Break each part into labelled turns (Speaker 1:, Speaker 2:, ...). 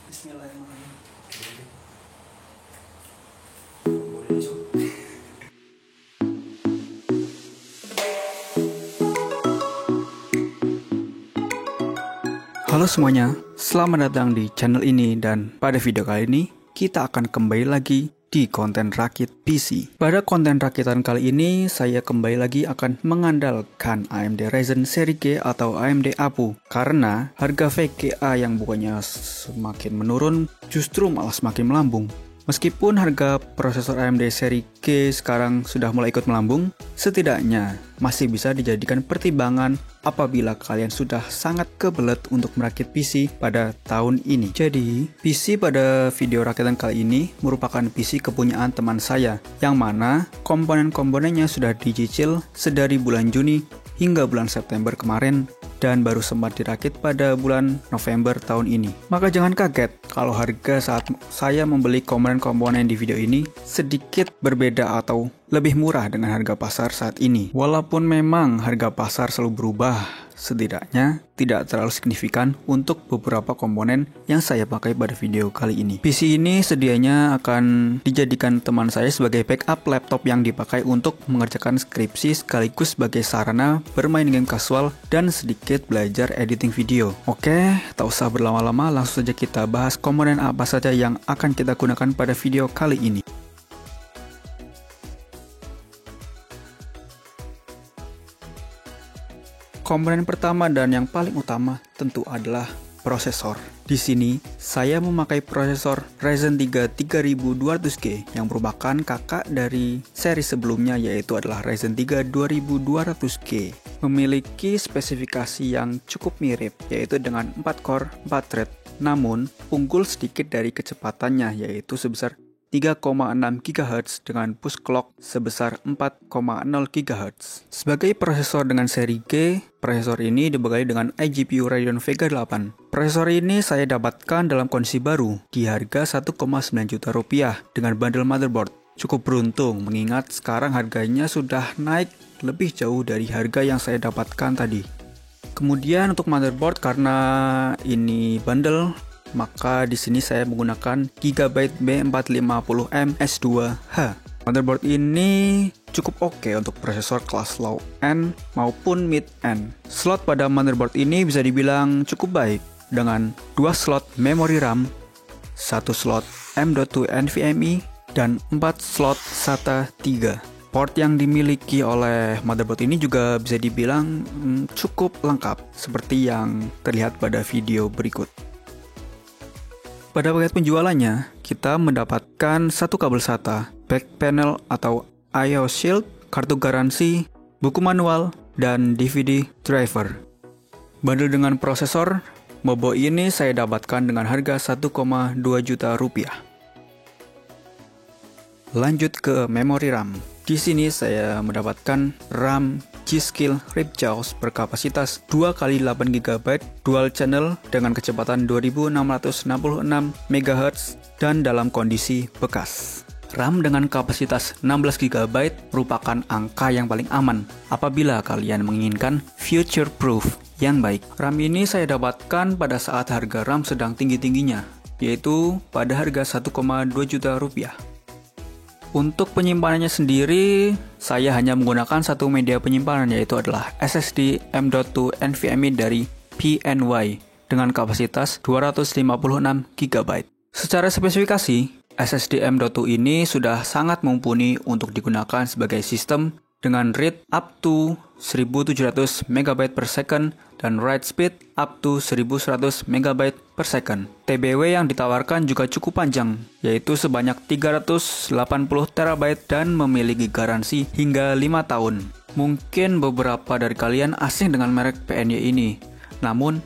Speaker 1: Bismillahirrahmanirrahim.
Speaker 2: Halo semuanya, selamat datang di channel ini dan pada video kali ini kita akan kembali lagi di konten rakit PC. Pada konten rakitan kali ini saya kembali lagi akan mengandalkan AMD Ryzen seri G atau AMD APU karena harga VGA yang bukannya semakin menurun justru malah semakin melambung. Meskipun harga prosesor AMD seri G sekarang sudah mulai ikut melambung, setidaknya masih bisa dijadikan pertimbangan apabila kalian sudah sangat kebelet untuk merakit PC pada tahun ini. Jadi, PC pada video rakitan kali ini merupakan PC kepunyaan teman saya, yang mana komponen-komponennya sudah dicicil sedari bulan Juni hingga bulan September kemarin, dan baru sempat dirakit pada bulan November tahun ini. Maka jangan kaget kalau harga saat saya membeli komponen-komponen di video ini sedikit berbeda atau lebih murah dengan harga pasar saat ini. Walaupun memang harga pasar selalu berubah, setidaknya tidak terlalu signifikan untuk beberapa komponen yang saya pakai pada video kali ini. PC ini sedianya akan dijadikan teman saya sebagai backup laptop yang dipakai untuk mengerjakan skripsi sekaligus sebagai sarana bermain game kasual dan sedikit belajar editing video. Oke, tak usah berlama-lama, langsung saja kita bahas komponen apa saja yang akan kita gunakan pada video kali ini. Komponen pertama dan yang paling utama tentu adalah prosesor. Di sini saya memakai prosesor Ryzen 3 3200G yang merupakan kakak dari seri sebelumnya, yaitu adalah Ryzen 3 2200G. Memiliki spesifikasi yang cukup mirip, yaitu dengan 4 core 4 thread, namun unggul sedikit dari kecepatannya, yaitu sebesar 3,6 GHz dengan push clock sebesar 4,0 GHz. Sebagai prosesor dengan seri G, prosesor ini dibekali dengan iGPU Radeon Vega 8. Prosesor ini saya dapatkan dalam kondisi baru di harga 1,9 juta rupiah dengan bundle motherboard. Cukup beruntung mengingat sekarang harganya sudah naik lebih jauh dari harga yang saya dapatkan tadi. Kemudian untuk motherboard, karena ini bundle, maka di sini saya menggunakan Gigabyte B450M S2H. Motherboard ini cukup oke untuk prosesor kelas low end maupun mid end. Slot pada motherboard ini bisa dibilang cukup baik dengan 2 slot memori RAM, 1 slot M.2 NVMe, dan 4 slot SATA 3. Port yang dimiliki oleh motherboard ini juga bisa dibilang cukup lengkap seperti yang terlihat pada video berikut. Pada paket penjualannya, kita mendapatkan satu kabel SATA, back panel atau I/O shield, kartu garansi, buku manual, dan DVD driver. Bundle dengan prosesor, Mobo ini saya dapatkan dengan harga 1,2 juta rupiah. Lanjut ke memori RAM. Di sini saya mendapatkan RAM G.Skill Ripjaws berkapasitas 2x8GB dual channel dengan kecepatan 2666 MHz dan dalam kondisi bekas. RAM dengan kapasitas 16GB merupakan angka yang paling aman apabila kalian menginginkan future proof yang baik. RAM ini saya dapatkan pada saat harga RAM sedang tinggi-tingginya, yaitu pada harga 1,2 juta rupiah. Untuk penyimpanannya sendiri, saya hanya menggunakan satu media penyimpanan, yaitu adalah SSD M.2 NVMe dari PNY dengan kapasitas 256GB. Secara spesifikasi, SSD M.2 ini sudah sangat mumpuni untuk digunakan sebagai sistem dengan read up to 1700 MB per second dan write speed up to 1100 MB per second. TBW yang ditawarkan juga cukup panjang, yaitu sebanyak 380 TB dan memiliki garansi hingga 5 tahun. Mungkin beberapa dari kalian asing dengan merek PNY ini, namun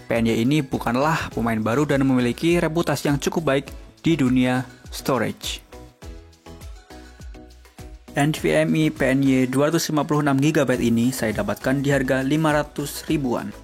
Speaker 2: PNY ini bukanlah pemain baru dan memiliki reputasi yang cukup baik di dunia storage. NVMe PNY 256GB ini saya dapatkan di harga 500 ribuan.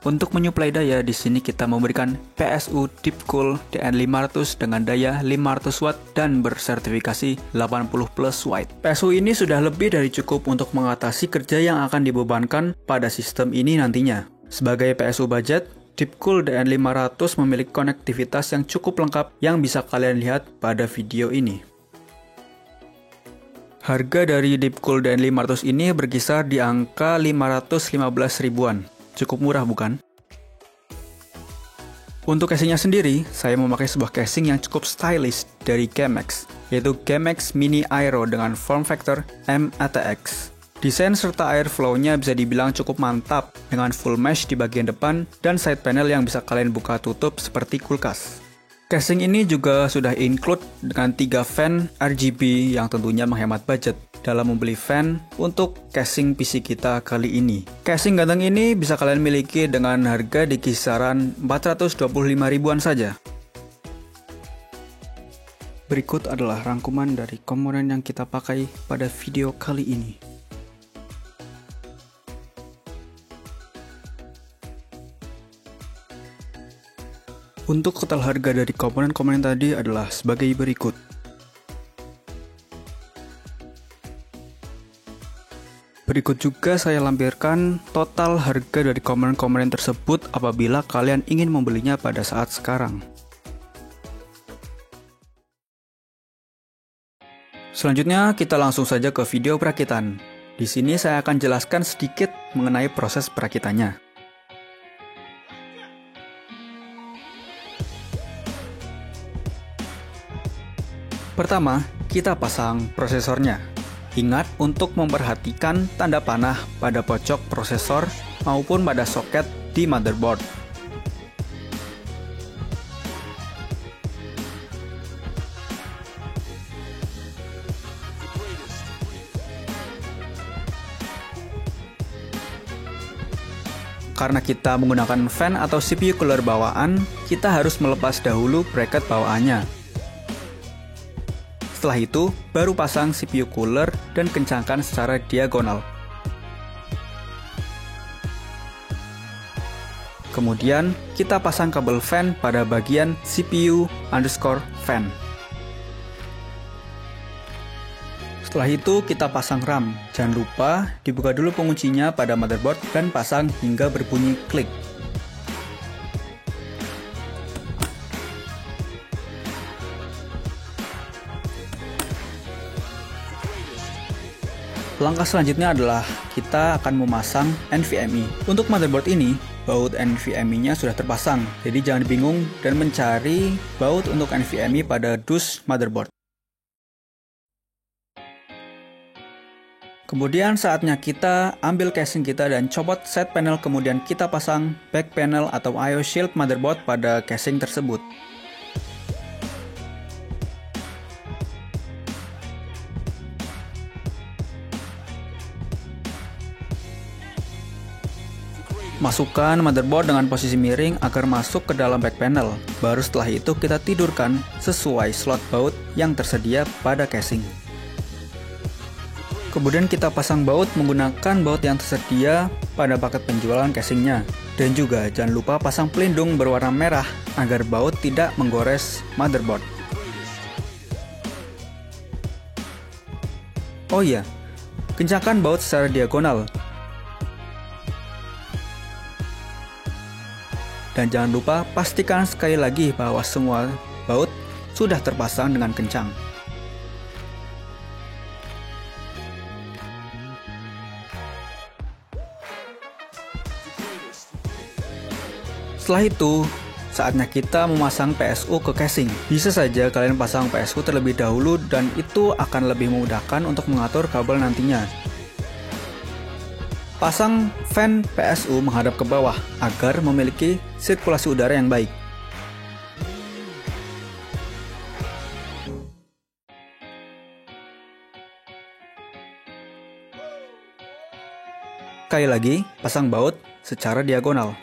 Speaker 2: Untuk menyuplai daya, di sini kita memberikan PSU Deepcool DN500 dengan daya 500 Watt dan bersertifikasi 80 plus White. PSU ini sudah lebih dari cukup untuk mengatasi kerja yang akan dibebankan pada sistem ini nantinya. Sebagai PSU budget, Deepcool DN500 memiliki konektivitas yang cukup lengkap yang bisa kalian lihat pada video ini. Harga dari Deepcool DN500 ini berkisar di angka 515 ribuan. Cukup murah bukan? Untuk casingnya sendiri, saya memakai sebuah casing yang cukup stylish dari Gamex, yaitu Gamex Mini Aero dengan form factor M-ATX. Desain serta airflow-nya bisa dibilang cukup mantap dengan full mesh di bagian depan dan side panel yang bisa kalian buka tutup seperti kulkas. Casing ini juga sudah include dengan 3 fan RGB yang tentunya menghemat budget dalam membeli fan untuk casing PC kita kali ini. Casing ganteng ini bisa kalian miliki dengan harga di kisaran 425 ribuan saja. Berikut adalah rangkuman dari komponen yang kita pakai pada video kali ini. Untuk total harga dari komponen-komponen tadi adalah sebagai berikut. Berikut juga saya lampirkan total harga dari komponen-komponen tersebut apabila kalian ingin membelinya pada saat sekarang. Selanjutnya kita langsung saja ke video perakitan. Di sini saya akan jelaskan sedikit mengenai proses perakitannya. Pertama, kita pasang prosesornya. Ingat untuk memperhatikan tanda panah pada pojok prosesor maupun pada soket di motherboard. Karena kita menggunakan fan atau CPU cooler bawaan, kita harus melepas dahulu bracket bawaannya. Setelah itu, baru pasang CPU cooler dan kencangkan secara diagonal. Kemudian, kita pasang kabel fan pada bagian CPU_fan. Setelah itu, kita pasang RAM. Jangan lupa dibuka dulu penguncinya pada motherboard dan pasang hingga berbunyi klik. Langkah selanjutnya adalah kita akan memasang NVMe. Untuk motherboard ini, baut NVMe-nya sudah terpasang, jadi jangan bingung dan mencari baut untuk NVMe pada dus motherboard. Kemudian saatnya kita ambil casing kita dan copot side panel, kemudian kita pasang back panel atau I/O shield motherboard pada casing tersebut. Masukkan motherboard dengan posisi miring agar masuk ke dalam back panel. Baru setelah itu kita tidurkan sesuai slot baut yang tersedia pada casing. Kemudian kita pasang baut menggunakan baut yang tersedia pada paket penjualan casingnya. Dan juga jangan lupa pasang pelindung berwarna merah agar baut tidak menggores motherboard. Oh iya, kencangkan baut secara diagonal. Dan jangan lupa pastikan sekali lagi bahwa semua baut sudah terpasang dengan kencang. Setelah itu, saatnya kita memasang PSU ke casing. Bisa saja kalian pasang PSU terlebih dahulu dan itu akan lebih memudahkan untuk mengatur kabel nantinya. Pasang fan PSU menghadap ke bawah agar memiliki sirkulasi udara yang baik. Sekali lagi, pasang baut secara diagonal.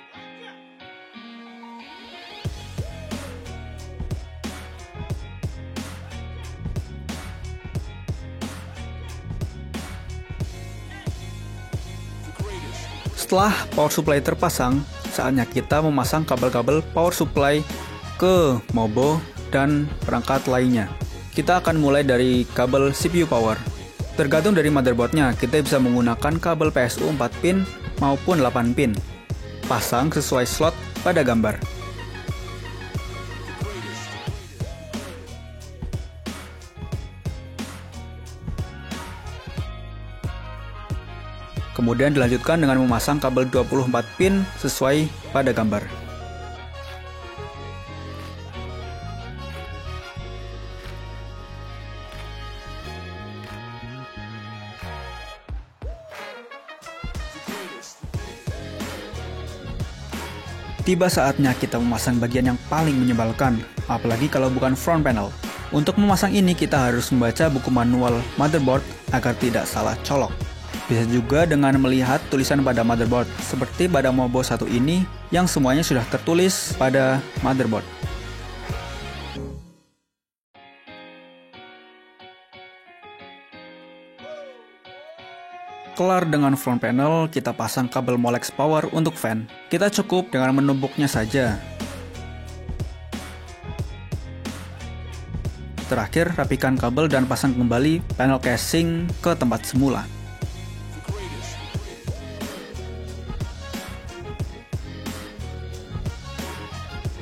Speaker 2: Setelah power supply terpasang, saatnya kita memasang kabel-kabel power supply ke mobo dan perangkat lainnya. Kita akan mulai dari kabel CPU power. Tergantung dari motherboardnya, kita bisa menggunakan kabel PSU 4 pin maupun 8 pin. pasang sesuai slot pada gambar. Kemudian dilanjutkan dengan memasang kabel 24 pin sesuai pada gambar. Tiba saatnya kita memasang bagian yang paling menyebalkan, apalagi kalau bukan front panel. Untuk memasang ini kita harus membaca buku manual motherboard agar tidak salah colok. Bisa juga dengan melihat tulisan pada motherboard, seperti pada Mobo 1 ini yang semuanya sudah tertulis pada motherboard. Kelar dengan front panel, kita pasang kabel Molex power untuk fan. Kita cukup dengan menumpuknya saja. Terakhir, rapikan kabel dan pasang kembali panel casing ke tempat semula.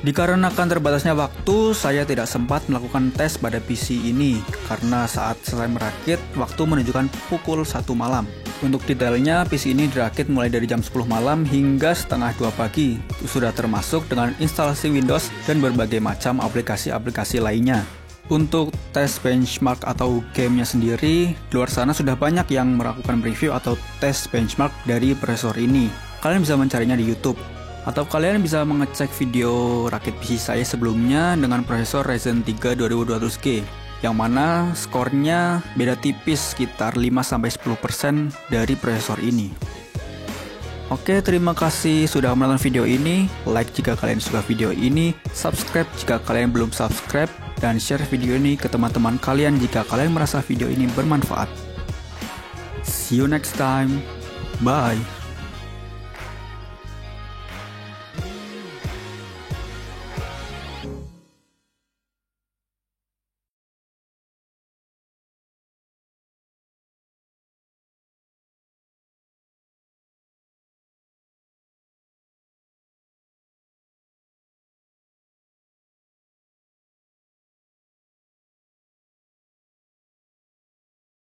Speaker 2: Dikarenakan terbatasnya waktu, saya tidak sempat melakukan tes pada PC ini karena saat selesai merakit, waktu menunjukkan pukul 1 malam. Untuk detailnya, PC ini dirakit mulai dari jam 10 malam hingga setengah 2 pagi. Itu sudah termasuk dengan instalasi Windows dan berbagai macam aplikasi-aplikasi lainnya. Untuk tes benchmark atau gamenya sendiri, di luar sana sudah banyak yang melakukan review atau tes benchmark dari prosesor ini. Kalian bisa mencarinya di YouTube. Atau kalian bisa mengecek video rakit PC saya sebelumnya dengan prosesor Ryzen 3 2200G, yang mana skornya beda tipis sekitar 5-10% dari prosesor ini. Oke, terima kasih sudah menonton video ini. Like jika kalian suka video ini, subscribe jika kalian belum subscribe, dan share video ini ke teman-teman kalian jika kalian merasa video ini bermanfaat. See you next time. Bye.